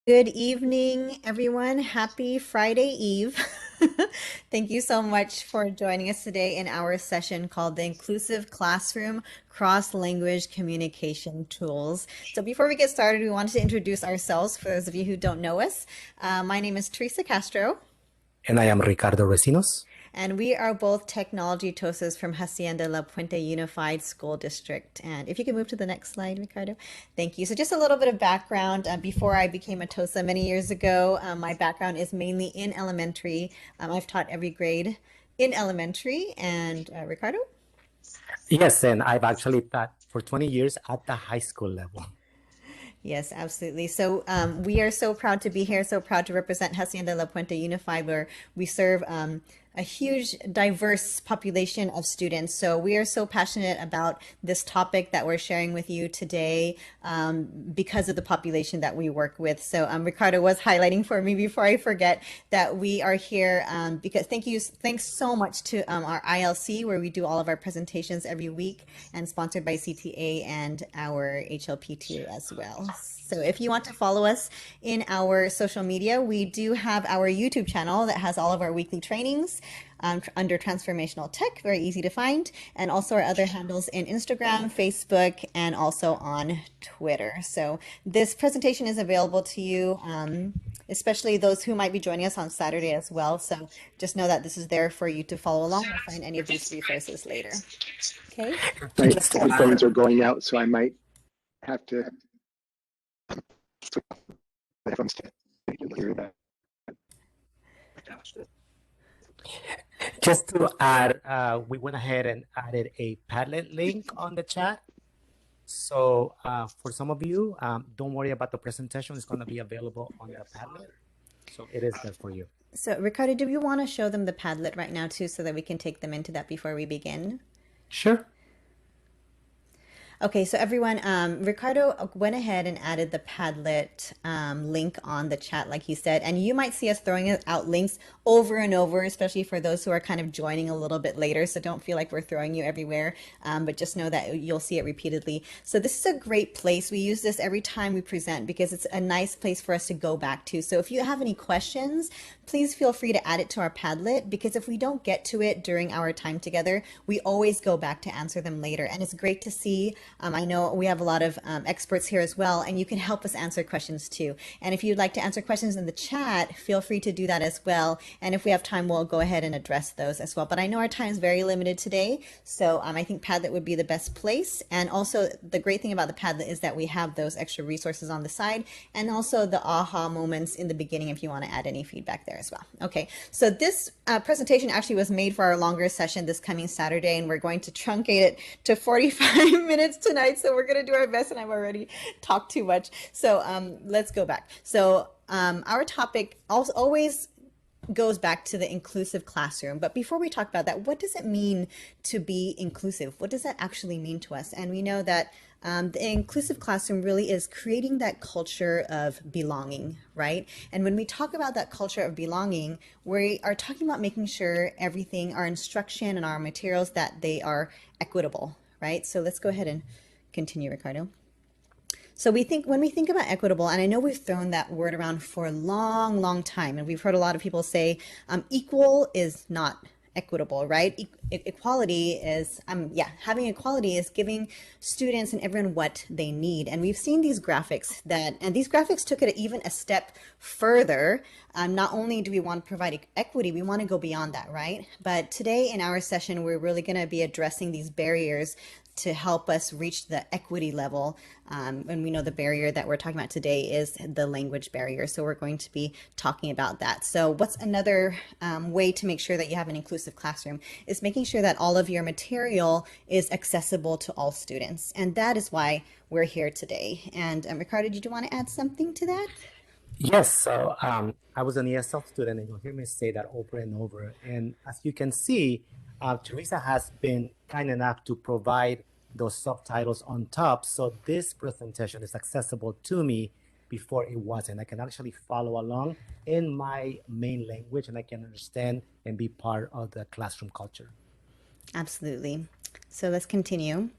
Good evening, everyone. Happy Friday Eve. Thank you so much for joining us today in our session called the Inclusive Classroom Cross-Language Communication Tools. So before we get started, we wanted to introduce ourselves for those of you who don't know us. My name is Teresa Castro. And I am Ricardo Recinos. And we are both technology TOSAs from Hacienda La Puente Unified School District. And if you can move to the next slide, Ricardo. Thank you. So just a little bit of background. Before I became a TOSA many years ago, my background is mainly in elementary. I've taught every grade in elementary. And Ricardo? Yes, and I've actually taught for 20 years at the high school level. Yes, absolutely. So we are so proud to be here, so proud to represent Hacienda La Puente Unified, where we serve a huge, diverse population of students. So we are so passionate about this topic that we're sharing with you today because of the population that we work with. So Ricardo was highlighting for me before I forget that we are here because thanks so much to our ILC, where we do all of our presentations every week, and sponsored by CTA and our HLP2 as well. So if you want to follow us in our social media, we do have our YouTube channel that has all of our weekly trainings under Transformational Tech, very easy to find, and also our other handles in Instagram, Facebook, and also on Twitter. So this presentation is available to you, especially those who might be joining us on Saturday as well. So just know that this is there for you to follow along or find any of these resources later. Okay. My Just to headphones add, are going out, so I might have to switch the headphones to hear that. we went ahead and added a Padlet link on the chat. So for some of you, don't worry about the presentation. It's going to be available on the Padlet. So it is there for you. So Ricardo, do you want to show them the Padlet right now too, so that we can take them into that before we begin? Sure. Okay, so everyone, Ricardo went ahead and added the Padlet link on the chat, like he said, and you might see us throwing out links over and over, especially for those who are kind of joining a little bit later. So don't feel like we're throwing you everywhere, but just know that you'll see it repeatedly. So this is a great place. We use this every time we present because it's a nice place for us to go back to. So if you have any questions, please feel free to add it to our Padlet, because if we don't get to it during our time together, we always go back to answer them later. And it's great to see. I know we have a lot of experts here as well, and you can help us answer questions too. And if you'd like to answer questions in the chat, feel free to do that as well. And if we have time, we'll go ahead and address those as well. But I know our time is very limited today, so I think Padlet would be the best place. And also the great thing about the Padlet is that we have those extra resources on the side, and also the aha moments in the beginning if you want to add any feedback there as well. Okay, so this presentation actually was made for our longer session this coming Saturday, and we're going to truncate it to 45 minutes tonight. So we're going to do our best, and I've already talked too much. So let's go back. So our topic always goes back to the inclusive classroom. But before we talk about that, what does it mean to be inclusive? What does that actually mean to us? And we know that the inclusive classroom really is creating that culture of belonging, right? And when we talk about that culture of belonging, we are talking about making sure everything, our instruction and our materials, that they are equitable, right? So let's go ahead and continue, Ricardo. So when we think about equitable, and I know we've thrown that word around for a long, long time, and we've heard a lot of people say equal is not equitable, right? Equality is, having equality is giving students and everyone what they need. And we've seen these graphics and these graphics took it even a step further. Not only do we want to provide equity, we want to go beyond that, right? But today in our session, we're really going to be addressing these barriers to help us reach the equity level. And we know the barrier that we're talking about today is the language barrier. So we're going to be talking about that. So what's another way to make sure that you have an inclusive classroom is making sure that all of your material is accessible to all students. And that is why we're here today. And Ricardo, did you want to add something to that? Yes, so I was an ESL student, and you'll hear me say that over and over. And as you can see, Teresa has been kind enough to provide those subtitles on top. So this presentation is accessible to me before it wasn't. I can actually follow along in my main language, and I can understand and be part of the classroom culture. Absolutely. So let's continue.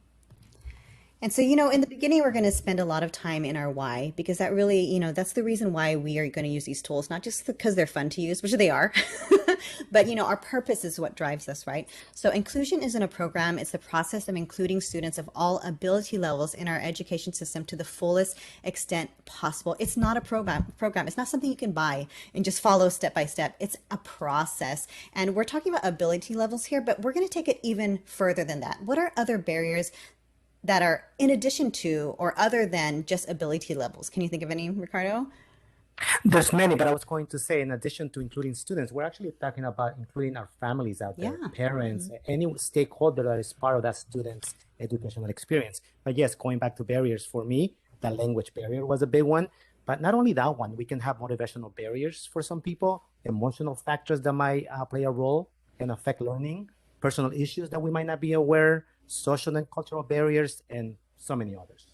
And so, in the beginning, we're going to spend a lot of time in our why, because that really, that's the reason why we are going to use these tools, not just because they're fun to use, which they are, but, our purpose is what drives us, right? So inclusion isn't a program. It's the process of including students of all ability levels in our education system to the fullest extent possible. It's not a program. It's not something you can buy and just follow step by step. It's a process. And we're talking about ability levels here, but we're going to take it even further than that. What are other barriers that are in addition to or other than just ability levels? Can you think of any, Ricardo? There's many, but I was going to say, in addition to including students, we're actually talking about including our families out there, Yeah. parents, any stakeholder that is part of that student's educational experience. But yes, going back to barriers, for me, the language barrier was a big one. But not only that one, we can have motivational barriers for some people, emotional factors that might play a role and affect learning, personal issues that we might not be aware, social and cultural barriers, and so many others.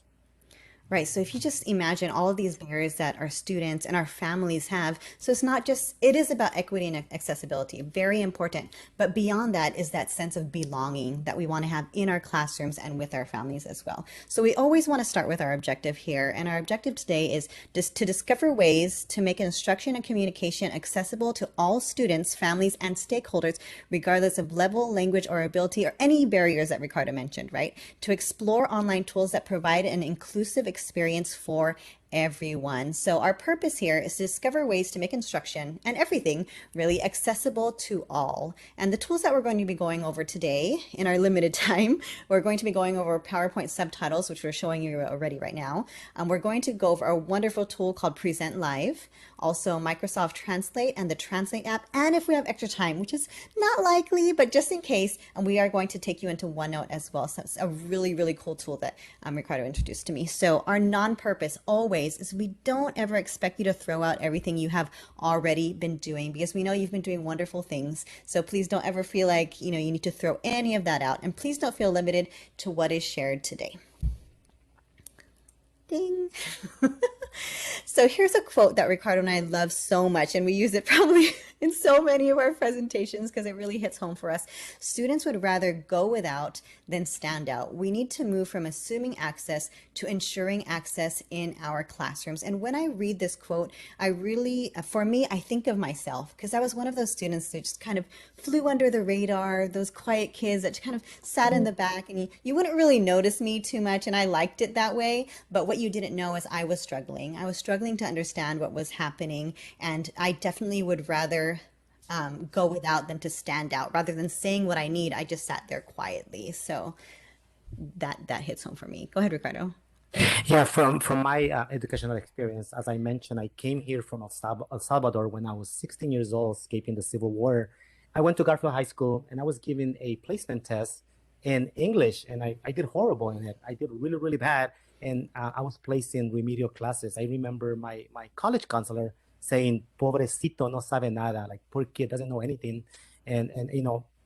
Right. So if you just imagine all of these barriers that our students and our families have, so it's not just, it is about equity and accessibility, very important. But beyond that is that sense of belonging that we want to have in our classrooms and with our families as well. So we always want to start with our objective here. And our objective today is just to discover ways to make instruction and communication accessible to all students, families, and stakeholders, regardless of level, language, or ability, or any barriers that Ricardo mentioned, right? To explore online tools that provide an inclusive experience for everyone. So our purpose here is to discover ways to make instruction and everything really accessible to all. And the tools that we're going to be going over today in our limited time, we're going to be going over PowerPoint subtitles, which we're showing you already right now. We're going to go over a wonderful tool called Present Live, also Microsoft Translate and the Translate app. And if we have extra time, which is not likely, but just in case, and we are going to take you into OneNote as well. So it's a really, really cool tool that Ricardo introduced to me. So our non-purpose always is we don't ever expect you to throw out everything you have already been doing, because we know you've been doing wonderful things. So please don't ever feel like, you need to throw any of that out. And please don't feel limited to what is shared today. Ding. So here's a quote that Ricardo and I love so much, and we use it probably in so many of our presentations because it really hits home for us. Students would rather go without than stand out. We need to move from assuming access to ensuring access in our classrooms. And when I read this quote, I really, for me, I think of myself, because I was one of those students that just kind of flew under the radar, those quiet kids that kind of sat in the back, and you wouldn't really notice me too much, and I liked it that way. But what you didn't know is I was struggling. I was struggling to understand what was happening, and I definitely would rather go without than to stand out. Rather than saying what I need, I just sat there quietly. So that hits home for me. Go ahead, Ricardo. Yeah, from my educational experience, as I mentioned, I came here from El Salvador when I was 16 years old, escaping the Civil War. I went to Garfield High School and I was given a placement test in English, and I did horrible in it. I did really, really bad, and I was placed in remedial classes. I remember my college counselor saying, "Pobrecito, no sabe nada," like poor kid doesn't know anything, and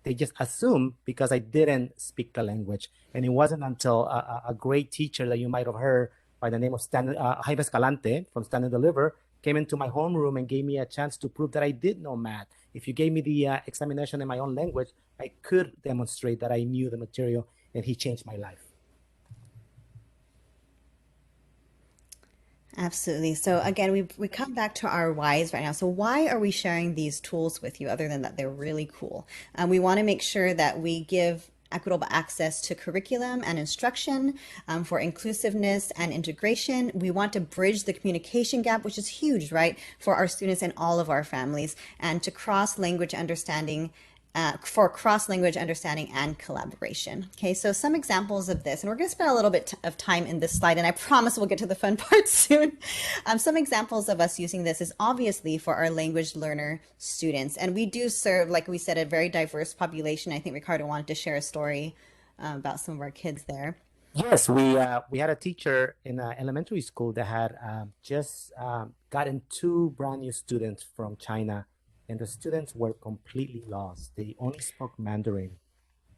they just assume because I didn't speak the language. And it wasn't until a great teacher that you might have heard by the name of Jaime Escalante from Stand and Deliver came into my homeroom and gave me a chance to prove that I did know math. If you gave me the examination in my own language, I could demonstrate that I knew the material, and he changed my life. Absolutely. So again, we come back to our whys right now. So why are we sharing these tools with you other than that they're really cool? We want to make sure that we give equitable access to curriculum and instruction for inclusiveness and integration. We want to bridge the communication gap, which is huge, right, for our students and all of our families, and to cross-language understanding for cross-language understanding and collaboration. Okay, so some examples of this, and we're going to spend a little bit of time in this slide, and I promise we'll get to the fun part soon. Some examples of us using this is obviously for our language learner students, and we do serve, like we said, a very diverse population. I think Ricardo wanted to share a story about some of our kids there. Yes, we had a teacher in elementary school that had just gotten two brand new students from China, and the students were completely lost. They only spoke Mandarin.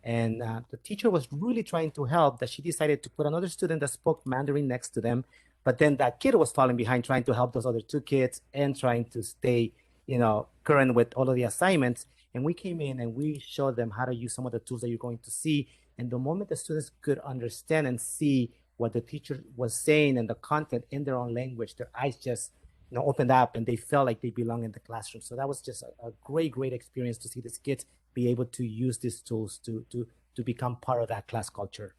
And the teacher was really trying to help, that she decided to put another student that spoke Mandarin next to them. But then that kid was falling behind, trying to help those other two kids and trying to stay, current with all of the assignments. And we came in and we showed them how to use some of the tools that you're going to see. And the moment the students could understand and see what the teacher was saying and the content in their own language, their eyes just opened up and they felt like they belong in the classroom. So that was just a great experience to see these kids be able to use these tools to become part of that class culture.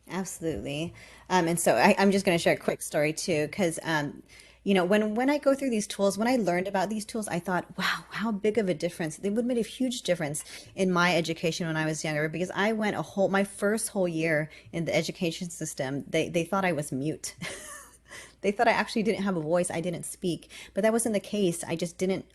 Absolutely. And so I'm just going to share a quick story too, because when I go through these tools, when I learned about these tools, I thought, wow, how big of a difference. They would make a huge difference in my education when I was younger, because I went my first whole year in the education system, they thought I was mute. They thought I actually didn't have a voice. I didn't speak, but that wasn't the case. I didn't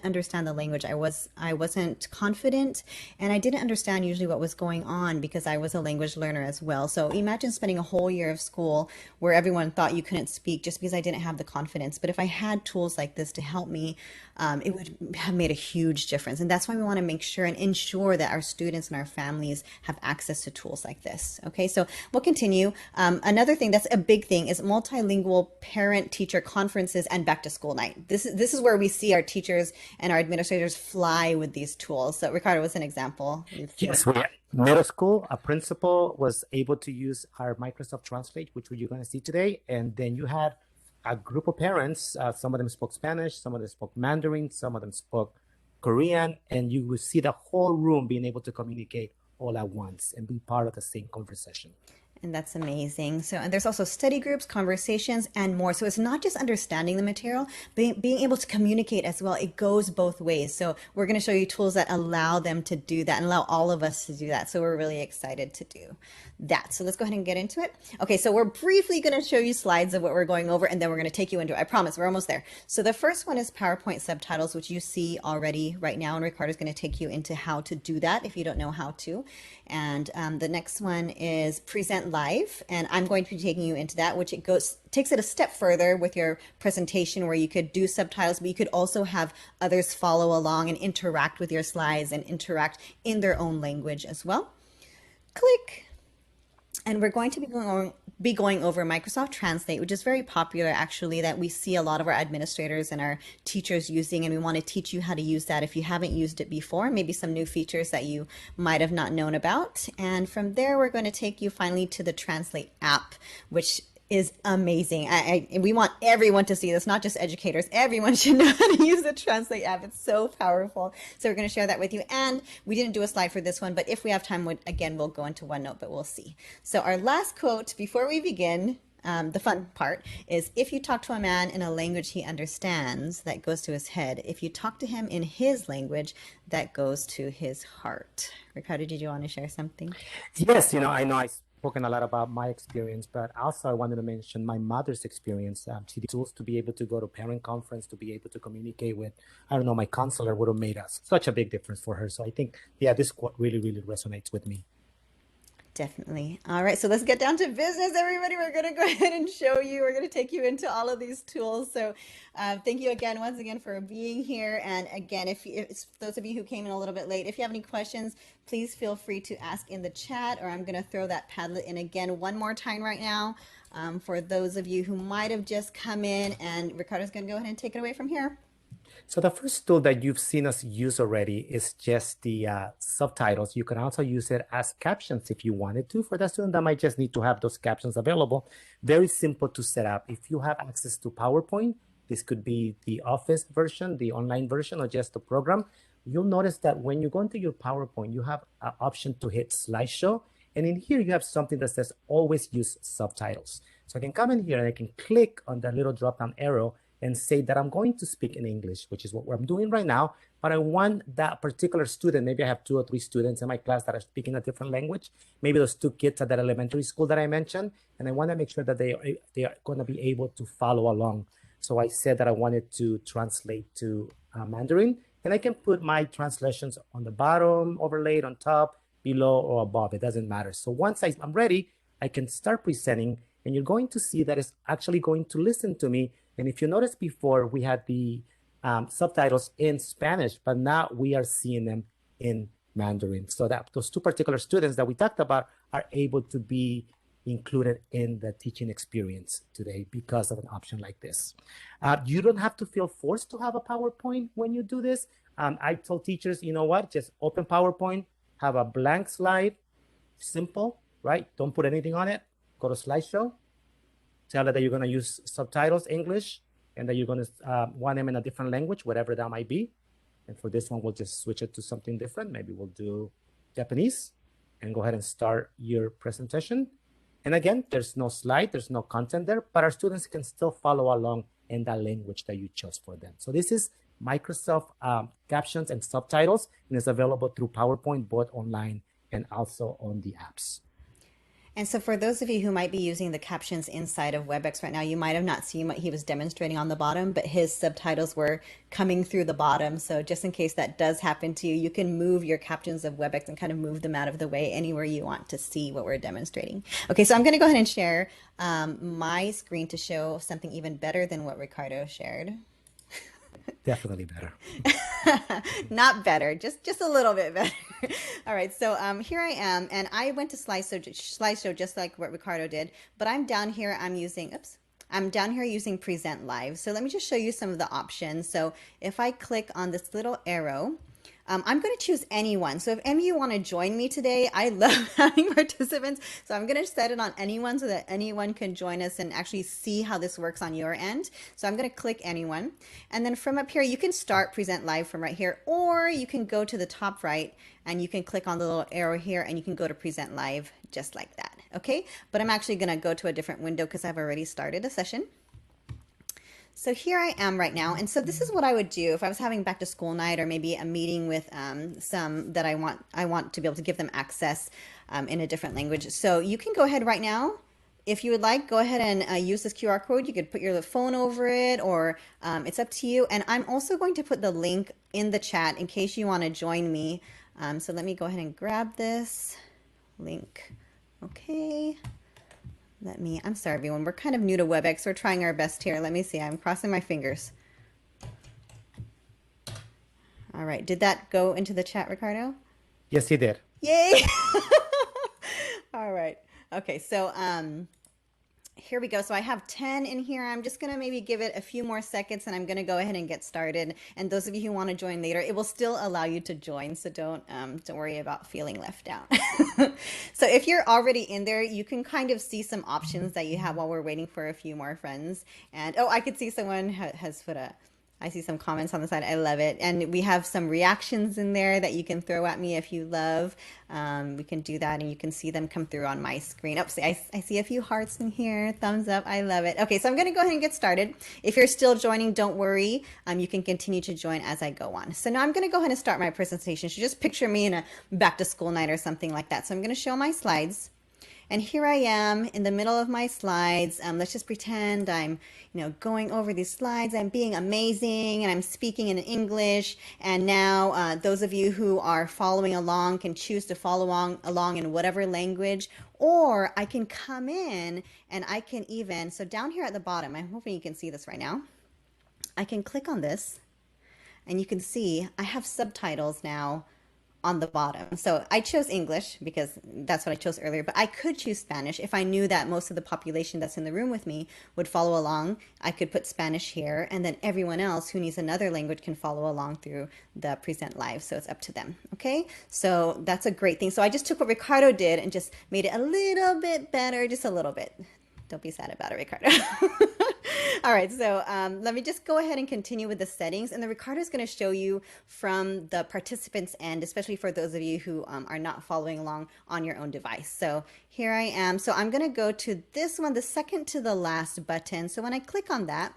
understand the language. I wasn't confident, and I didn't understand usually what was going on because I was a language learner as well. So imagine spending a whole year of school where everyone thought you couldn't speak just because I didn't have the confidence. But if I had tools like this to help me, it would have made a huge difference. And that's why we want to make sure and ensure that our students and our families have access to tools like this. Okay, so we'll continue. Another thing that's a big thing is multilingual parent teacher conferences and back to school night. This is where we see our teachers and our administrators fly with these tools. So Ricardo was an example. Yes, middle school, a principal was able to use our Microsoft Translate, which you're going to see today. And then you had a group of parents. Some of them spoke Spanish, some of them spoke Mandarin, some of them spoke Korean. And you will see the whole room being able to communicate all at once and be part of the same conversation. And that's amazing. So, and there's also study groups, conversations, and more. So it's not just understanding the material, but being able to communicate as well. It goes both ways. So we're going to show you tools that allow them to do that and allow all of us to do that. So we're really excited to do that. So let's go ahead and get into it. Okay, so we're briefly going to show you slides of what we're going over, and then we're going to take you into it. I promise, we're almost there. So the first one is PowerPoint subtitles, which you see already right now, and Ricardo's going to take you into how to do that if you don't know how to. And the next one is present live, and I'm going to be taking you into that, which takes it a step further with your presentation, where you could do subtitles, but you could also have others follow along and interact with your slides and interact in their own language as well. Click. And we're going to be going over Microsoft Translate, which is very popular actually, that we see a lot of our administrators and our teachers using, and we want to teach you how to use that if you haven't used it before, maybe some new features that you might have not known about. And from there, we're going to take you finally to the Translate app, which is amazing. We want everyone to see this, not just educators. Everyone should know how to use the Translate app. It's so powerful. So we're going to share that with you. And we didn't do a slide for this one, but if we have time, again, we'll go into OneNote, but we'll see. So our last quote before we begin, the fun part is, if you talk to a man in a language he understands, that goes to his head. If you talk to him in his language, that goes to his heart. Ricardo, did you want to share something? Yes, I know I've spoken a lot about my experience, but also I wanted to mention my mother's experience. She did tools to be able to go to parent conference, to be able to communicate with, I don't know, my counselor would have made us such a big difference for her. So I think, yeah, this quote really resonates with me. Definitely. All right, so let's get down to business, everybody. We're going to go ahead and show you. We're going to take you into all of these tools. So thank you once again for being here. And again, if those of you who came in a little bit late, if you have any questions, please feel free to ask in the chat, or I'm going to throw that Padlet in again one more time right now for those of you who might have just come in. And Ricardo's going to go ahead and take it away from here. So the first tool that you've seen us use already is just the subtitles. You can also use it as captions if you wanted to. For that student that might just need to have those captions available, very simple to set up. If you have access to PowerPoint, this could be the Office version, the online version, or just the program. You'll notice that when you go into your PowerPoint, you have an option to hit slideshow. And in here, you have something that says always use subtitles. So I can come in here and I can click on that little drop-down arrow and say that I'm going to speak in English, which is what I'm doing right now, but I want that particular student, maybe I have 2 or 3 students in my class that are speaking a different language, maybe those 2 kids at that elementary school that I mentioned, and I want to make sure that they are going to be able to follow along. So I said that I wanted to translate to Mandarin, and I can put my translations on the bottom, overlaid on top, below, or above. It doesn't matter. So once I'm ready, I can start presenting, and you're going to see that it's actually going to listen to me. And if you noticed before, we had the subtitles in Spanish, but now we are seeing them in Mandarin. So that those 2 particular students that we talked about are able to be included in the teaching experience today because of an option like this. You don't have to feel forced to have a PowerPoint when you do this. I told teachers, you know what, just open PowerPoint, have a blank slide, simple, right? Don't put anything on it. go to slideshow, tell it that you're going to use subtitles English, and that you're going to want them in a different language, whatever that might be. And for this one, we'll just switch it to something different. Maybe we'll do Japanese, and go ahead and start your presentation. And again, there's no slide, there's no content there, but our students can still follow along in that language that you chose for them. So this is Microsoft Captions and Subtitles, and it's available through PowerPoint, both online and also on the apps. And so for those of you who might be using the captions inside of WebEx right now, you might have not seen what he was demonstrating on the bottom, but his subtitles were coming through the bottom. So just in case that does happen to you, you can move your captions of WebEx and kind of move them out of the way anywhere you want to see what we're demonstrating. Okay, so I'm going to go ahead and share my screen to show something even better than what Ricardo shared. Definitely better. Not better, just a little bit better. All right, so here I am, and I went to slideshow just like what Ricardo did, but I'm down here, I'm down here using Present Live. So let me just show you some of the options. So if I click on this little arrow, I'm going to choose anyone. So if any of you want to join me today, I love having participants. So I'm going to set it on anyone so that anyone can join us and actually see how this works on your end. So I'm going to click anyone. And then from up here, you can start Present Live from right here, or you can go to the top right and you can click on the little arrow here and you can go to Present Live just like that. Okay. But I'm actually going to go to a different window because I've already started a session. So here I am right now. And so this is what I would do if I was having back to school night, or maybe a meeting with some that I want to be able to give them access in a different language. So you can go ahead right now. If you would like, go ahead and use this QR code. You could put your phone over it, or it's up to you. And I'm also going to put the link in the chat in case you want to join me. So let me go ahead and grab this link. Okay. I'm sorry, everyone. We're kind of new to WebEx. We're trying our best here. Let me see. I'm crossing my fingers. All right. Did that go into the chat, Ricardo? Yes, he did. Yay! All right. Okay. So here we go. So I have 10 in here. I'm just going to maybe give it a few more seconds, and I'm going to go ahead and get started. And those of you who want to join later, it will still allow you to join. So don't worry about feeling left out. So if you're already in there, you can kind of see some options that you have while we're waiting for a few more friends. And oh, I could see someone has put I see some comments on the side. I love it. And we have some reactions in there that you can throw at me if you love. We can do that, and you can see them come through on my screen. Oh, see, I see a few hearts in here. Thumbs up. I love it. Okay, so I'm going to go ahead and get started. If you're still joining, don't worry. You can continue to join as I go on. So now I'm going to go ahead and start my presentation. So just picture me in a back to school night or something like that. So I'm going to show my slides. And here I am in the middle of my slides. Let's just pretend I'm, going over these slides. I'm being amazing, and I'm speaking in English. And now those of you who are following along can choose to follow along in whatever language, or I can come in and I can even, so down here at the bottom, I'm hoping you can see this right now. I can click on this, and you can see I have subtitles now on the bottom. So I chose English because that's what I chose earlier, but I could choose Spanish if I knew that most of the population that's in the room with me would follow along. I could put Spanish here, and then everyone else who needs another language can follow along through the Present Live. So it's up to them. Okay. So that's a great thing. So I just took what Ricardo did and just made it a little bit better, just a little bit. Don't be sad about it, Ricardo. All right, so let me just go ahead and continue with the settings. And then Ricardo is going to show you from the participants end, especially for those of you who are not following along on your own device. So here I am. So I'm going to go to this one, the second to the last button. So when I click on that,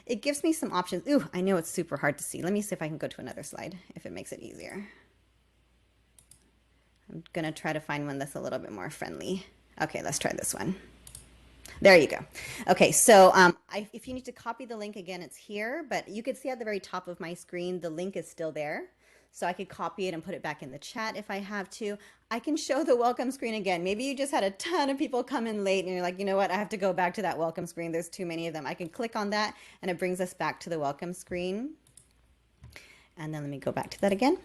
it gives me some options. Ooh, I know it's super hard to see. Let me see if I can go to another slide if it makes it easier. I'm going to try to find one that's a little bit more friendly. Okay, let's try this one. There you go. Okay, so if you need to copy the link again, it's here, but you can see at the very top of my screen, the link is still there. So I could copy it and put it back in the chat if I have to. I can show the welcome screen again. Maybe you just had a ton of people come in late and you're like, you know what, I have to go back to that welcome screen. There's too many of them. I can click on that and it brings us back to the welcome screen. And then let me go back to that again.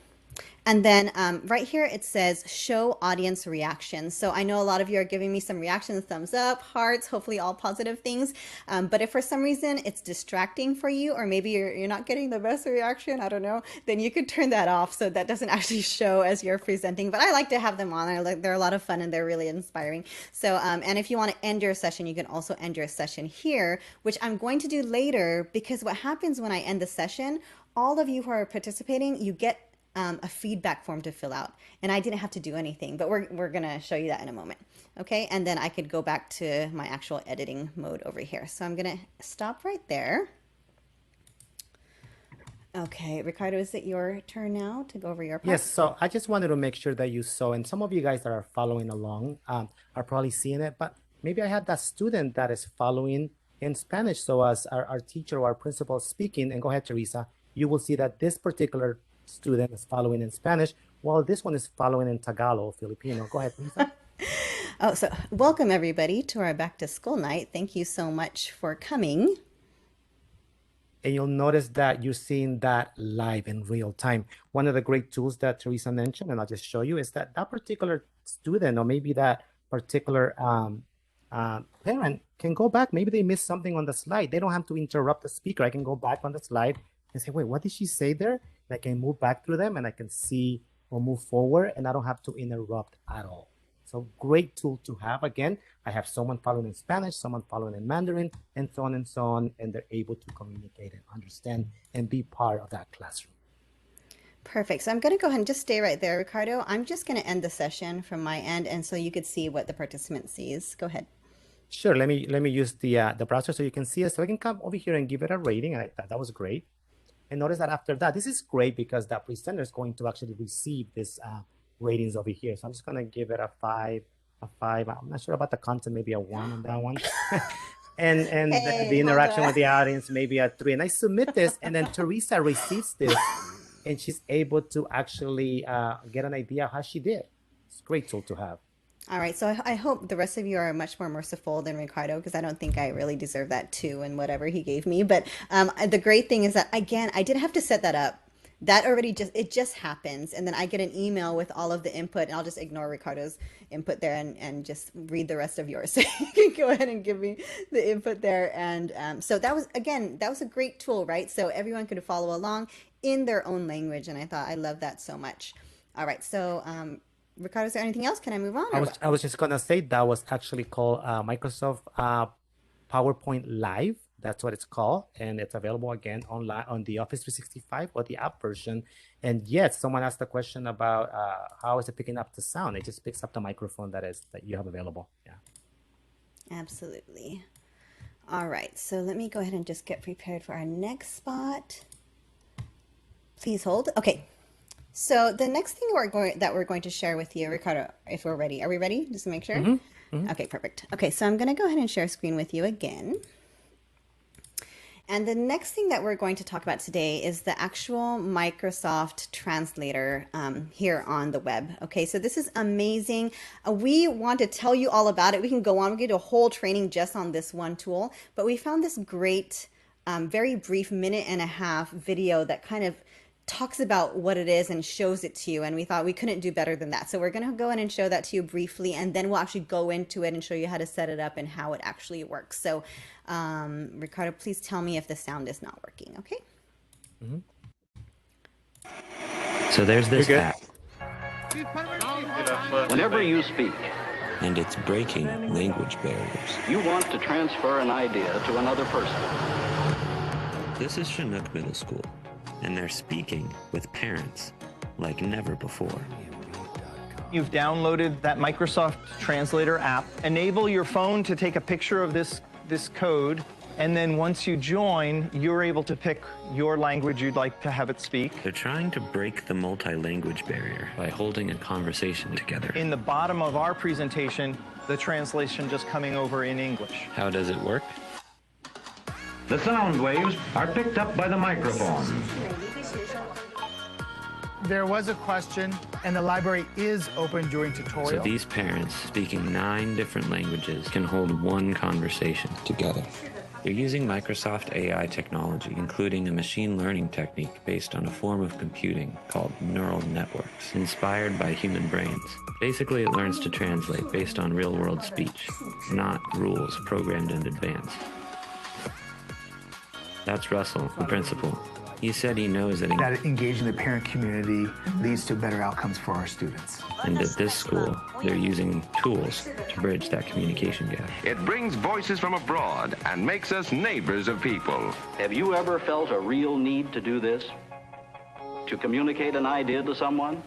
And then right here it says show audience reactions. So I know a lot of you are giving me some reactions, thumbs up, hearts, hopefully all positive things. But if for some reason it's distracting for you, or maybe you're not getting the best reaction, I don't know, then you could turn that off so that doesn't actually show as you're presenting. But I like to have them on. They're a lot of fun and they're really inspiring. So, and if you want to end your session, you can also end your session here, which I'm going to do later, because what happens when I end the session, all of you who are participating, you get a feedback form to fill out, and I didn't have to do anything, but we're gonna show you that in a moment. Okay, and then I could go back to my actual editing mode over here. So I'm gonna stop right there. Okay, Ricardo, is it your turn now to go over your part? Yes, so I just wanted to make sure that you saw, and some of you guys that are following along are probably seeing it, but maybe I have that student that is following in Spanish. So as our teacher or our principal is speaking, and go ahead, Teresa, you will see that this particular student is following in Spanish, while this one is following in Tagalog, Filipino. Go ahead, Teresa. Oh, so welcome everybody to our back to school night. Thank you so much for coming. And you'll notice that you're seeing that live in real time. One of the great tools that Teresa mentioned, and I'll just show you, is that that particular student, or maybe that particular parent, can go back. Maybe they missed something on the slide. They don't have to interrupt the speaker. I can go back on the slide and say, wait, what did she say there? And I can move back through them and I can see or move forward, and I don't have to interrupt at all. So great tool to have. Again, I have someone following in Spanish, someone following in Mandarin, and so on, and they're able to communicate and understand and be part of that classroom. Perfect. So I'm going to go ahead and just stay right there, Ricardo. I'm just going to end the session from my end, and so you could see what the participant sees. Go ahead. Sure. Let me use the browser so you can see it. So I can come over here and give it a rating. And I thought that was great. And notice that after that, this is great because the presenter is going to actually receive this ratings over here. So I'm just going to give it a 5. I'm not sure about the content, maybe a 1 on that one. and Hey, the interaction with the audience, maybe a 3. And I submit this, and then Teresa receives this, and she's able to actually get an idea how she did. It's a great tool to have. All right, so I hope the rest of you are much more merciful than Ricardo, because I don't think I really deserve that 2 and whatever he gave me. But the great thing is that, again, I didn't have to set that up. That already just happens, and then I get an email with all of the input, and I'll just ignore Ricardo's input there and just read the rest of yours. So you can go ahead and give me the input there. And so that was a great tool, right? So everyone could follow along in their own language, and I love that so much. All right, so Ricardo, is there anything else? Can I move on? I was just gonna say that was actually called Microsoft PowerPoint Live. That's what it's called, and it's available again online on the Office 365 or the app version. And yes, someone asked the question about how is it picking up the sound. It just picks up the microphone that you have available. Yeah. Absolutely. All right, so let me go ahead and just get prepared for our next spot. Please hold. Okay. So the next thing we're going to share with you, Ricardo, if we're ready. Are we ready? Just to make sure. Mm-hmm. Mm-hmm. Okay, perfect. Okay, so I'm going to go ahead and share screen with you again. And the next thing that we're going to talk about today is the actual Microsoft Translator here on the web. Okay, so this is amazing. We want to tell you all about it. We can go on, we can do a whole training just on this one tool, but we found this great, very brief 1.5-minute video that kind of talks about what it is and shows it to you, and we thought we couldn't do better than that. So we're going to go in and show that to you briefly, and then we'll actually go into it and show you how to set it up and how it actually works. So Ricardo, please tell me if the sound is not working, okay? Mm-hmm. So there's this app. Whenever you speak, and it's breaking language barriers. you want to transfer an idea to another person. This is Chinook Middle School, and they're speaking with parents like never before. You've downloaded that Microsoft Translator app. Enable your phone to take a picture of this code, and then once you join, you're able to pick your language you'd like to have it speak. They're trying to break the multi-language barrier by holding a conversation together. In the bottom of our presentation, the translation just coming over in English. How does it work? The sound waves are picked up by the microphone. There was a question, and the library is open during tutorial. So these parents speaking 9 different languages can hold one conversation together. They're using Microsoft AI technology, including a machine learning technique based on a form of computing called neural networks, inspired by human brains. Basically, it learns to translate based on real-world speech, not rules programmed in advance. That's Russell, the principal. He said he knows that engaging the parent community leads to better outcomes for our students. And at this school, they're using tools to bridge that communication gap. It brings voices from abroad and makes us neighbors of people. Have you ever felt a real need to do this? To communicate an idea to someone?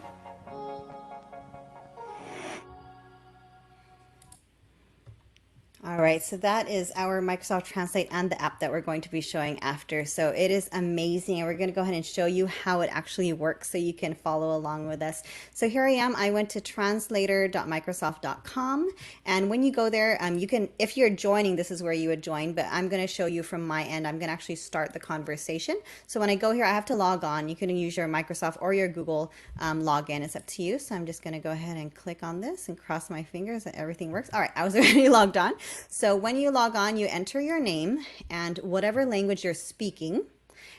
All right, so that is our Microsoft Translate and the app that we're going to be showing after. So it is amazing, and we're going to go ahead and show you how it actually works so you can follow along with us. So here I am. I went to translator.microsoft.com, and when you go there, you can, if you're joining, this is where you would join, but I'm going to show you from my end. I'm going to actually start the conversation. So when I go here, I have to log on. You can use your Microsoft or your Google login. It's up to you. So I'm just going to go ahead and click on this and cross my fingers that everything works. All right, I was already logged on. So when you log on, you enter your name and whatever language you're speaking,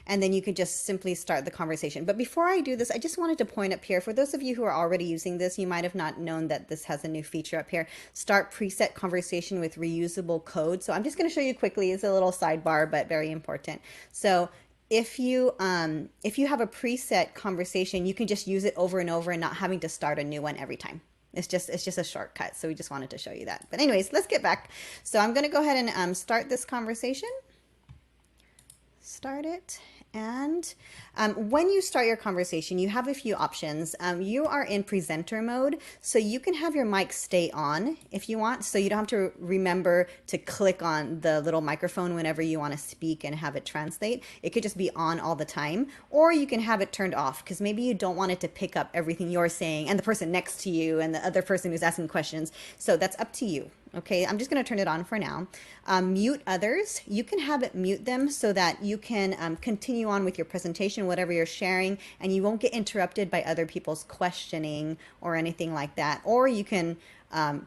and then you can just simply start the conversation. But before I do this, I just wanted to point up here, for those of you who are already using this, you might have not known that this has a new feature up here, start preset conversation with reusable code. So I'm just going to show you quickly. It's a little sidebar, but very important. So if you have a preset conversation, you can just use it over and over and not having to start a new one every time. It's just a shortcut. So we just wanted to show you that. But anyways, let's get back. So I'm going to go ahead and start this conversation. Start it. And when you start your conversation, you have a few options. You are in presenter mode, so you can have your mic stay on if you want, so you don't have to remember to click on the little microphone whenever you want to speak and have it translate. It could just be on all the time, or you can have it turned off because maybe you don't want it to pick up everything you're saying and the person next to you and the other person who's asking questions. So that's up to you. Okay, I'm just going to turn it on for now. Mute others. You can have it mute them so that you can continue on with your presentation, whatever you're sharing, and you won't get interrupted by other people's questioning or anything like that. Or you can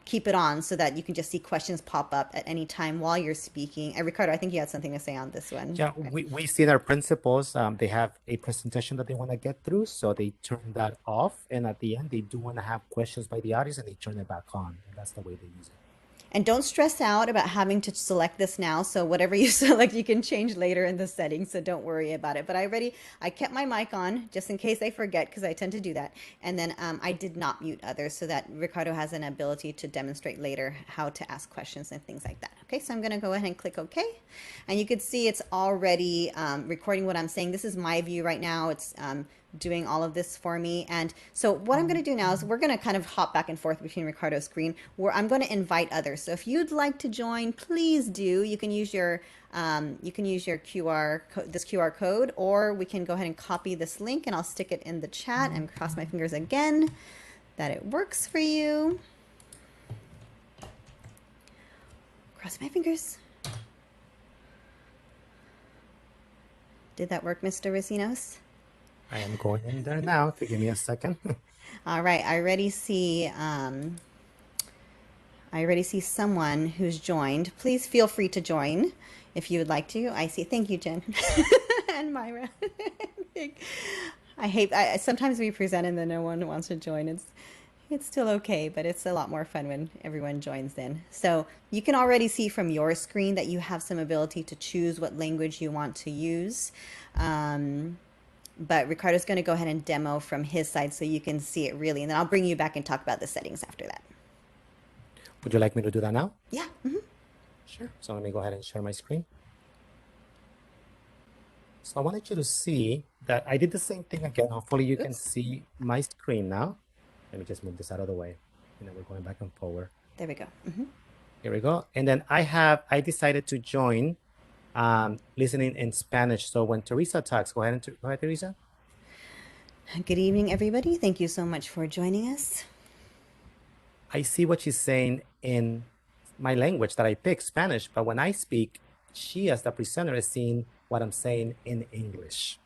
keep it on so that you can just see questions pop up at any time while you're speaking. And Ricardo, I think you had something to say on this one. Yeah, we see our principals, they have a presentation that they want to get through, so they turn that off. And at the end, they do want to have questions by the audience and they turn it back on. And that's the way they use it. And don't stress out about having to select this now. So whatever you select, you can change later in the settings. So don't worry about it. But I kept my mic on just in case I forget, because I tend to do that. And then I did not mute others so that Ricardo has an ability to demonstrate later how to ask questions and things like that. Okay, so I'm going to go ahead and click OK. And you can see it's already recording what I'm saying. This is my view right now. It's doing all of this for me. And so what I'm going to do now is we're going to kind of hop back and forth between Ricardo's screen where I'm going to invite others. So if you'd like to join, please do. You can use your this QR code, or we can go ahead and copy this link and I'll stick it in the chat and cross my fingers again that it works for you. Cross my fingers. Did that work, Mr. Racinos? I am going in there now. If you give me a second. All right, I already see someone who's joined. Please feel free to join if you would like to. I see. Thank you, Jen. And Myra. Sometimes we present and then no one wants to join. It's still okay, but it's a lot more fun when everyone joins in. So you can already see from your screen that you have some ability to choose what language you want to use. But Ricardo's going to go ahead and demo from his side so you can see it really. And then I'll bring you back and talk about the settings after that. Would you like me to do that now? Yeah. Sure. So let me go ahead and share my screen. So I wanted you to see that I did the same thing again. Hopefully you can see my screen now. Let me just move this out of the way. And then we're going back and forward. There we go. Here we go. And then I decided to join listening in Spanish. So when Teresa talks, go ahead, Teresa. Good evening, everybody. Thank you so much for joining us. I see what she's saying in my language that I picked, Spanish, but when I speak, she as the presenter is seeing what I'm saying in English.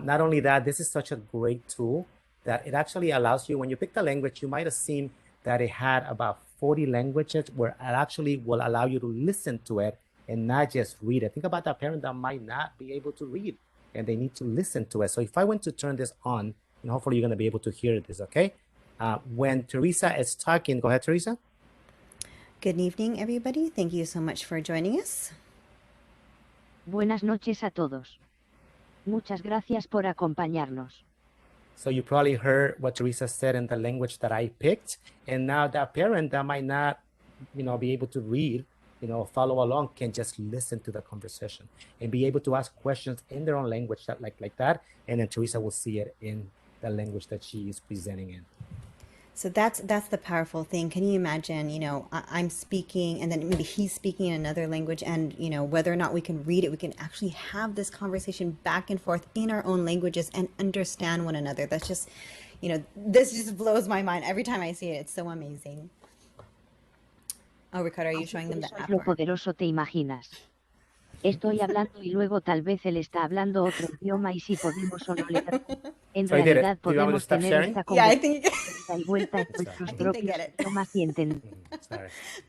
Not only that, this is such a great tool that it actually allows you, when you pick the language, you might have seen that it had about 40 languages where it actually will allow you to listen to it and not just read it. Think about that parent that might not be able to read and they need to listen to it. So if I went to turn this on, and hopefully you're going to be able to hear this, okay? When Teresa is talking, go ahead, Teresa. Good evening, everybody. Thank you so much for joining us. Buenas noches a todos. Muchas gracias por acompañarnos. So you probably heard what Teresa said in the language that I picked. And now that parent that might not, be able to read, follow along can just listen to the conversation and be able to ask questions in their own language like that. And then Teresa will see it in the language that she is presenting in. So that's the powerful thing. Can you imagine, I'm speaking and then maybe he's speaking in another language, and, whether or not we can read it, we can actually have this conversation back and forth in our own languages and understand one another. That's just, this just blows my mind every time I see it. It's so amazing. Oh, Ricardo, are you showing them the app? Lo poderoso te imaginas. Estoy hablando y luego tal vez él está hablando otro idioma y si podemos solo leer. En realidad podemos tener esta conversación y vuelta en nuestros propios idiomas y entender.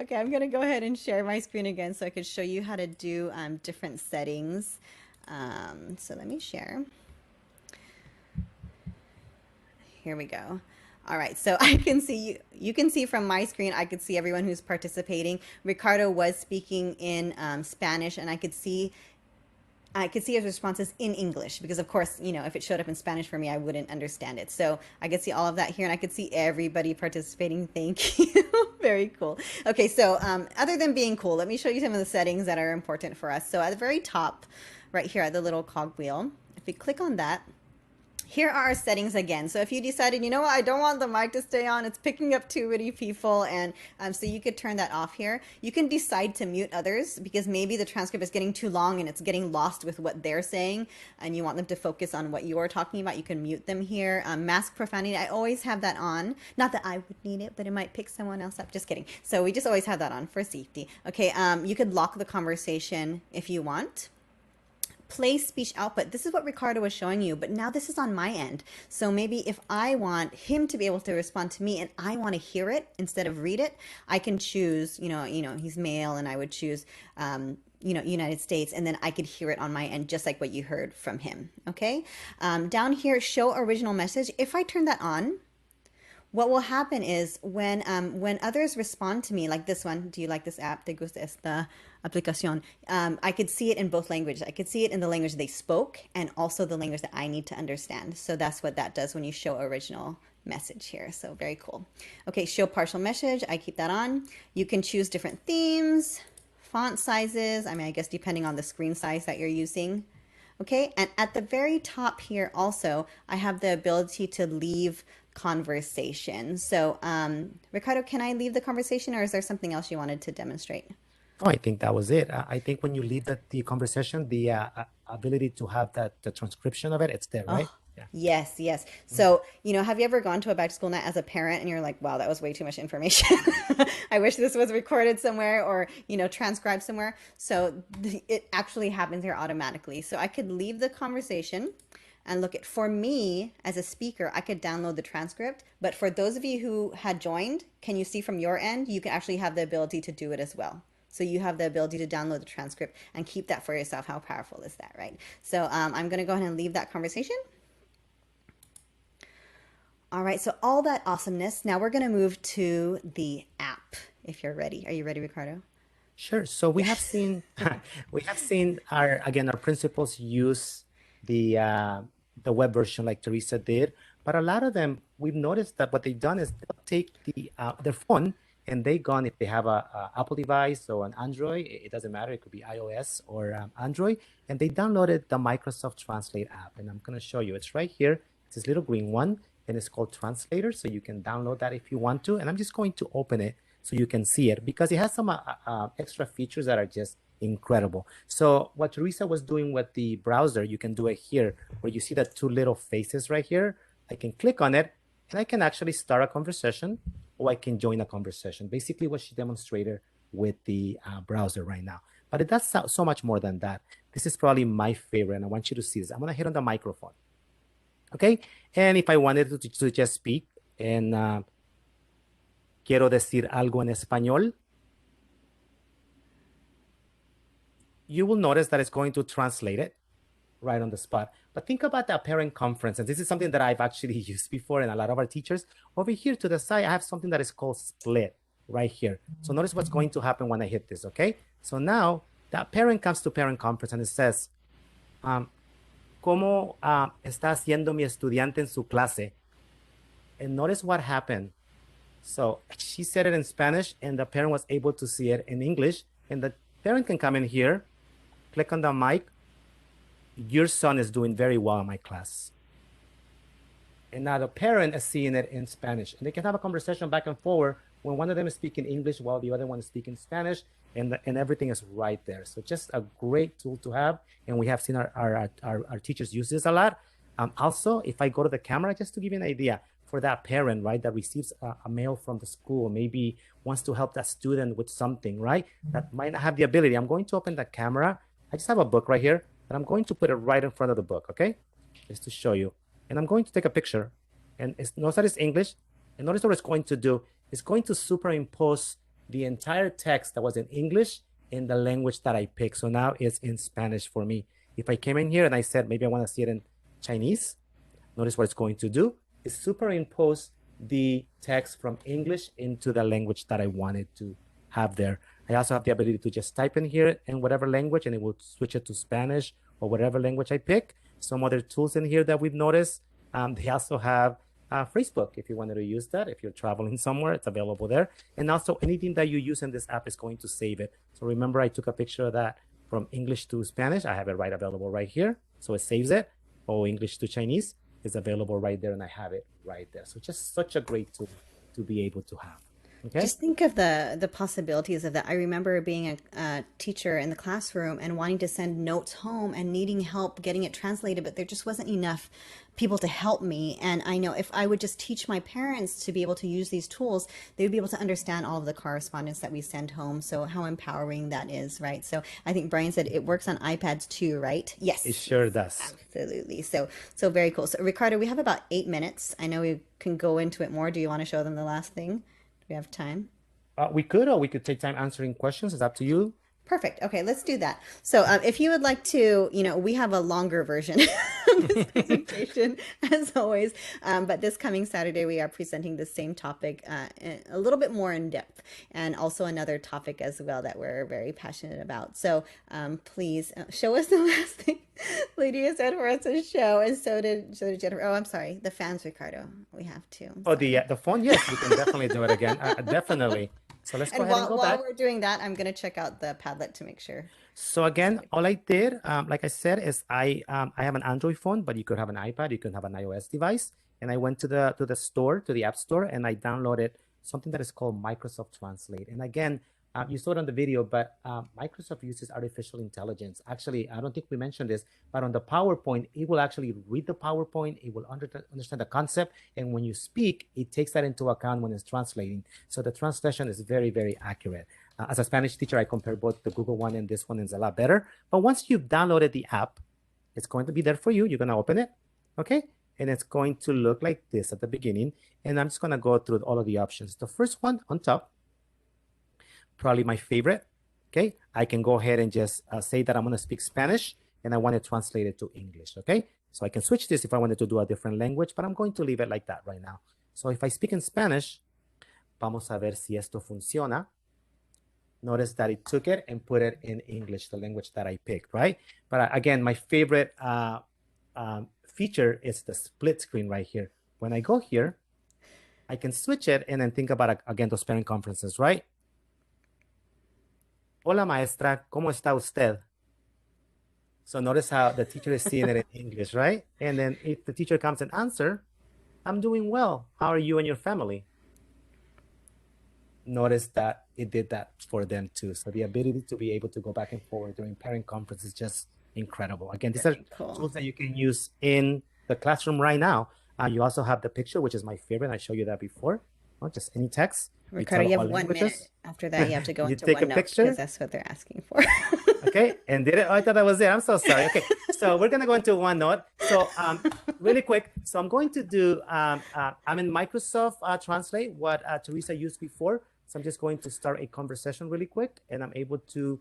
Okay, I'm going to go ahead and share my screen again so I could show you how to do different settings. So let me share. Here we go. All right, so I can see you can see from my screen, I could see everyone who's participating. Ricardo was speaking in Spanish, and I could see his responses in English because, of course, if it showed up in Spanish for me, I wouldn't understand it. So I could see all of that here, and I could see everybody participating. Thank you. Very cool. Okay, so other than being cool, let me show you some of the settings that are important for us. So at the very top, right here at the little cogwheel, if we click on that, here are our settings again. So if you decided, what, I don't want the mic to stay on, it's picking up too many people, and so you could turn that off here. You can decide to mute others because maybe the transcript is getting too long and it's getting lost with what they're saying, and you want them to focus on what you're talking about. You can mute them here. Mask profanity, I always have that on. Not that I would need it, but it might pick someone else up. Just kidding. So we just always have that on for safety. Okay, you could lock the conversation if you want. Play speech output. This is what Ricardo was showing you, but now this is on my end. So maybe if I want him to be able to respond to me and I want to hear it instead of read it, I can choose, he's male, and I would choose, United States, and then I could hear it on my end, just like what you heard from him. Okay. Down here, show original message. If I turn that on, what will happen is when others respond to me, like this one, do you like this app? ¿Te gusta esta aplicación? I could see it in both languages. I could see it in the language they spoke and also the language that I need to understand. So that's what that does when you show original message here. So very cool. Okay, show partial message. I keep that on. You can choose different themes, font sizes. I guess depending on the screen size that you're using. Okay, and at the very top here also, I have the ability to leave conversation. So Ricardo, can I leave the conversation, or is there something else you wanted to demonstrate? Oh, I think that was it. I think when you leave the conversation, the ability to have the transcription of it, it's there, right? Yeah. Yes. So, have you ever gone to a back to school night as a parent and you're like, wow, that was way too much information. I wish this was recorded somewhere or, transcribed somewhere. So it actually happens here automatically. So I could leave the conversation and look at, for me as a speaker, I could download the transcript. But for those of you who had joined, can you see from your end, you can actually have the ability to do it as well. So you have the ability to download the transcript and keep that for yourself. How powerful is that, right? So I'm going to go ahead and leave that conversation. All right, so all that awesomeness. Now we're going to move to the app, if you're ready. Are you ready, Ricardo? Sure. So we have seen our principals use the web version like Teresa did, but a lot of them, we've noticed that what they've done is they'll take their phone and they gone, if they have a Apple device or an Android, it doesn't matter, it could be iOS or Android, and they downloaded the Microsoft Translate app. And I'm going to show you, it's right here. It's this little green one, and it's called Translator. So you can download that if you want to. And I'm just going to open it so you can see it because it has some extra features that are just incredible. So what Teresa was doing with the browser, you can do it here where you see the two little faces right here. I can click on it and I can actually start a conversation, or I can join a conversation. Basically what she demonstrated with the browser right now. But it does so much more than that. This is probably my favorite, and I want you to see this. I'm going to hit on the microphone. Okay, and if I wanted to just speak and quiero decir algo en español, you will notice that it's going to translate it right on the spot. But think about that parent conference. And this is something that I've actually used before and a lot of our teachers. Over here to the side, I have something that is called split right here. So notice what's going to happen when I hit this, okay? So now that parent comes to parent conference and it says, ¿cómo está haciendo mi estudiante en su clase? And notice what happened. So she said it in Spanish and the parent was able to see it in English. And the parent can come in here, click on the mic. Your son is doing very well in my class. And now the parent is seeing it in Spanish. And they can have a conversation back and forward when one of them is speaking English while the other one is speaking Spanish, and everything is right there. So just a great tool to have. And we have seen our teachers use this a lot. Also, if I go to the camera, just to give you an idea, for that parent, right, that receives a mail from the school, maybe wants to help that student with something, right, that might not have the ability. I'm going to open the camera. I just have a book right here, and I'm going to put it right in front of the book, okay, just to show you. And I'm going to take a picture, and notice that it's English, and notice what it's going to do. It's going to superimpose the entire text that was in English in the language that I picked. So now it's in Spanish for me. If I came in here and I said, maybe I want to see it in Chinese, notice what it's going to do. Is superimpose the text from English into the language that I wanted to have there. I also have the ability to just type in here in whatever language and it will switch it to Spanish or whatever language I pick. Some other tools in here that we've noticed. They also have Facebook if you wanted to use that. If you're traveling somewhere, it's available there. And also anything that you use in this app is going to save it. So remember, I took a picture of that from English to Spanish. I have it right available right here. So it saves it. Or English to Chinese is available right there, and I have it right there. So just such a great tool to be able to have. Okay. Just think of the possibilities of that. I remember being a teacher in the classroom and wanting to send notes home and needing help getting it translated, but there just wasn't enough people to help me. And I know if I would just teach my parents to be able to use these tools, they would be able to understand all of the correspondence that we send home. So how empowering that is, right? So I think Brian said it works on iPads too, right? Yes. It sure does. Absolutely. So very cool. So Ricardo, we have about 8 minutes. I know we can go into it more. Do you want to show them the last thing? Do we have time? We could, or we could take time answering questions. It's up to you. Perfect. Okay, let's do that. So if you would like to, we have a longer version of this presentation as always, but this coming Saturday we are presenting the same topic a little bit more in depth, and also another topic as well that we're very passionate about. So please show us the last thing Lydia said for us to show, and so did Jennifer. Oh, I'm sorry, the fans, Ricardo. We have to. Oh, the phone? Yes, we can definitely do it again. Definitely. So let's go ahead and go back. While we're doing that, I'm going to check out the Padlet to make sure. So again, all I did, like I said, is I have an Android phone, but you could have an iPad, you could have an iOS device. And I went to the store, to the App Store, and I downloaded something that is called Microsoft Translate. And again, you saw it on the video, but Microsoft uses artificial intelligence. Actually, I don't think we mentioned this, but on the PowerPoint, it will actually read the PowerPoint. It will understand the concept. And when you speak, it takes that into account when it's translating. So the translation is very, very accurate. As a Spanish teacher, I compare both the Google one and this one is a lot better. But once you've downloaded the app, it's going to be there for you. You're going to open it, okay? And it's going to look like this at the beginning. And I'm just going to go through all of the options. The first one on top, probably my favorite, okay? I can go ahead and just say that I'm going to speak Spanish and I want to translate it to English, okay? So I can switch this if I wanted to do a different language, but I'm going to leave it like that right now. So if I speak in Spanish, vamos a ver si esto funciona. Notice that it took it and put it in English, the language that I picked, right? But again, my favorite feature is the split screen right here. When I go here, I can switch it and then think about, again, those parent conferences, right? Hola, maestra, ¿cómo está usted? So notice how the teacher is seeing it in English, right? And then if the teacher comes and answer, I'm doing well. How are you and your family? Notice that it did that for them too. So the ability to be able to go back and forward during parent conference is just incredible. Again, these are tools that you can use in the classroom right now. You also have the picture, which is my favorite. I showed you that before. Not just any text. Ricardo, you have 1 minute. After that, you have to go into OneNote because that's what they're asking for. Okay, and did it? Oh, I thought that was it. I'm so sorry. Okay, so we're gonna go into OneNote. So really quick. So I'm going to do. I'm in Microsoft Translate, what Teresa used before. So I'm just going to start a conversation really quick, and I'm able to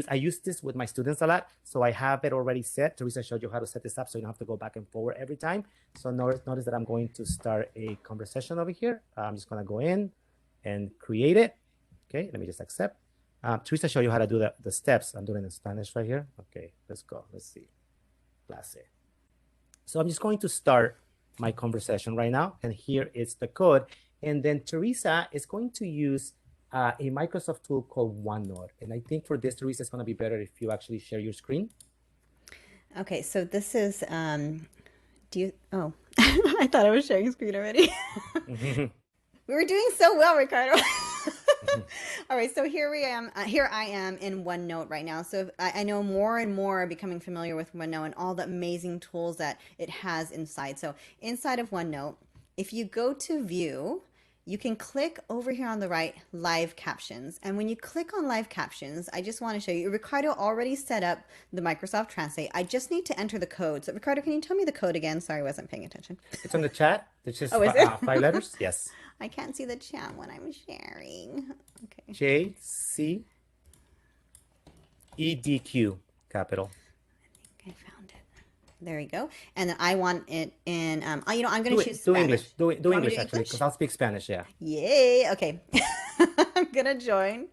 I use this with my students a lot, so I have it already set. Teresa showed you how to set this up, so you don't have to go back and forward every time. So notice that I'm going to start a conversation over here. I'm just going to go in and create it. Okay, let me just accept. Teresa showed you how to do the steps. I'm doing it in Spanish right here. Okay, let's go. Let's see. Clase. So I'm just going to start my conversation right now, and here is the code. And then Teresa is going to use a Microsoft tool called OneNote. And I think for this, Teresa, it's going to be better if you actually share your screen. Okay, so this is, oh, I thought I was sharing screen already. We were doing so well, Ricardo. All right, so here I am in OneNote right now. So I know more and more are becoming familiar with OneNote and all the amazing tools that it has inside. So inside of OneNote, if you go to View, you can click over here on the right, Live Captions. And when you click on Live Captions, I just want to show you, Ricardo already set up the Microsoft Translate. I just need to enter the code. So Ricardo, can you tell me the code again? Sorry, I wasn't paying attention. It's on the chat. It's just is it? 5 letters. Yes. I can't see the chat when I'm sharing. Okay. JCEDQ, capital. I think I found it. There you go. And then I want it in, I'm going to choose Do Spanish. English. Do English, actually, because I'll speak Spanish, yeah. Yay. Okay. I'm going to join.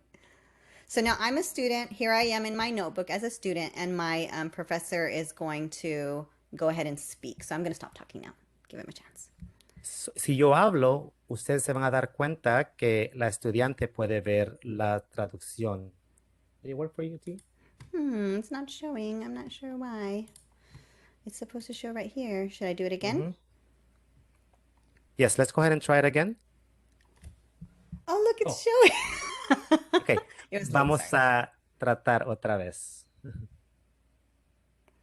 So now I'm a student. Here I am in my notebook as a student, and my professor is going to go ahead and speak. So I'm going to stop talking now. Give him a chance. Si yo hablo, ustedes se van a dar cuenta que la estudiante puede ver la traducción. Did it work for you, T? It's not showing. I'm not sure why. It's supposed to show right here. Should I do it again? Yes, let's go ahead and try it again. Oh, look, it's showing. Okay, vamos a tratar otra vez.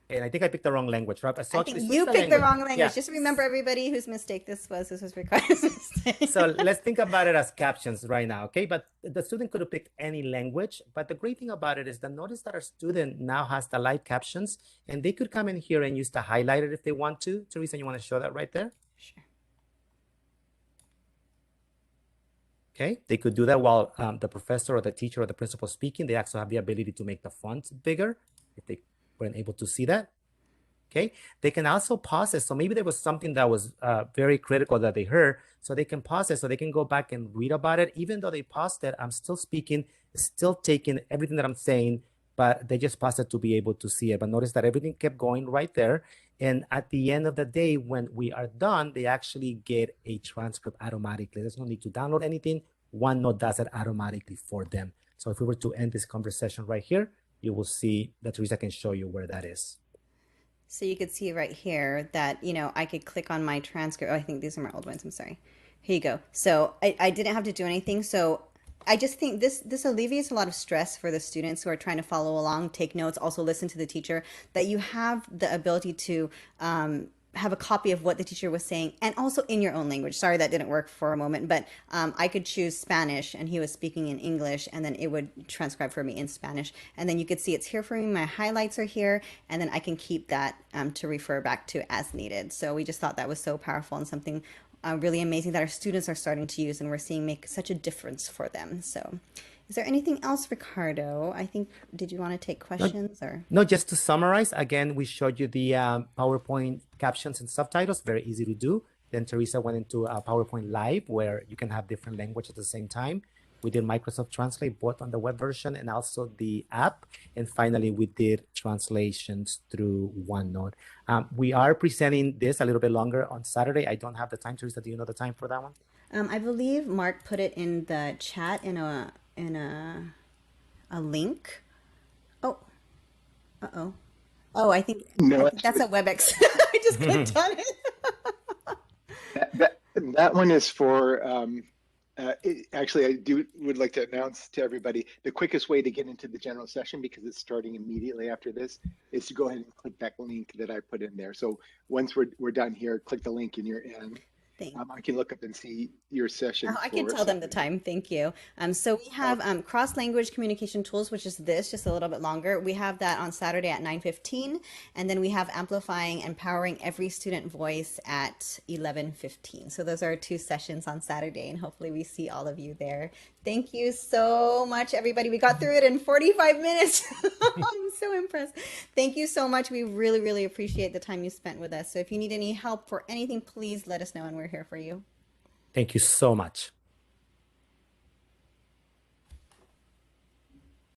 And I think I picked the wrong language, right? So I think you picked the wrong language. Yeah. Just remember, everybody, whose mistake this was. This was Ricardo's mistake. So let's think about it as captions right now, okay? But the student could have picked any language. But the great thing about it is that notice that our student now has the live captions, and they could come in here and use the highlighter if they want to. Teresa, you want to show that right there? Sure. Okay, they could do that while the professor or the teacher or the principal speaking. They actually have the ability to make the font bigger if they weren't able to see that. Okay, they can also pause it. So maybe there was something that was very critical that they heard. So they can pause it so they can go back and read about it. Even though they paused it, I'm still speaking, still taking everything that I'm saying, but they just paused it to be able to see it. But notice that everything kept going right there. And at the end of the day, when we are done, they actually get a transcript automatically. There's no need to download anything. OneNote does it automatically for them. So if we were to end this conversation right here, you will see that Teresa can show you where that is. So you could see right here that, I could click on my transcript. Oh, I think these are my old ones. I'm sorry. Here you go. So I didn't have to do anything. So I just think this alleviates a lot of stress for the students who are trying to follow along, take notes, also listen to the teacher, that you have the ability to have a copy of what the teacher was saying, and also in your own language. Sorry, that didn't work for a moment, but I could choose Spanish and he was speaking in English, and then it would transcribe for me in Spanish. And then you could see it's here for me. My highlights are here, and then I can keep that to refer back to as needed. So we just thought that was so powerful and something really amazing that our students are starting to use, and we're seeing make such a difference for them. So is there anything else, Ricardo? I think, did you want to take questions? No, just to summarize, again, we showed you the PowerPoint captions and subtitles, very easy to do. Then Teresa went into PowerPoint Live, where you can have different languages at the same time. We did Microsoft Translate, both on the web version and also the app. And finally, we did translations through OneNote. We are presenting this a little bit longer on Saturday. I don't have the time. Teresa, do you know the time for that one? I believe Mark put it in the chat in a link. Oh, I think that's a WebEx. I just clicked on it. that one is for actually, I would like to announce to everybody the quickest way to get into the general session, because it's starting immediately after this, is to go ahead and click that link that I put in there. So once we're done here, click the link and you're in. I can look up and see your session. I can tell them the time. Thank you. So we have cross-language communication tools, which is this, just a little bit longer. We have that on Saturday at 9:15, and then we have amplifying and powering every student voice at 11:15. So those are our 2 sessions on Saturday, and hopefully we see all of you there. Thank you so much, everybody. We got through it in 45 minutes. I'm so impressed. Thank you so much. We really, really appreciate the time you spent with us. So if you need any help for anything, please let us know, and we're here for you. Thank you so much.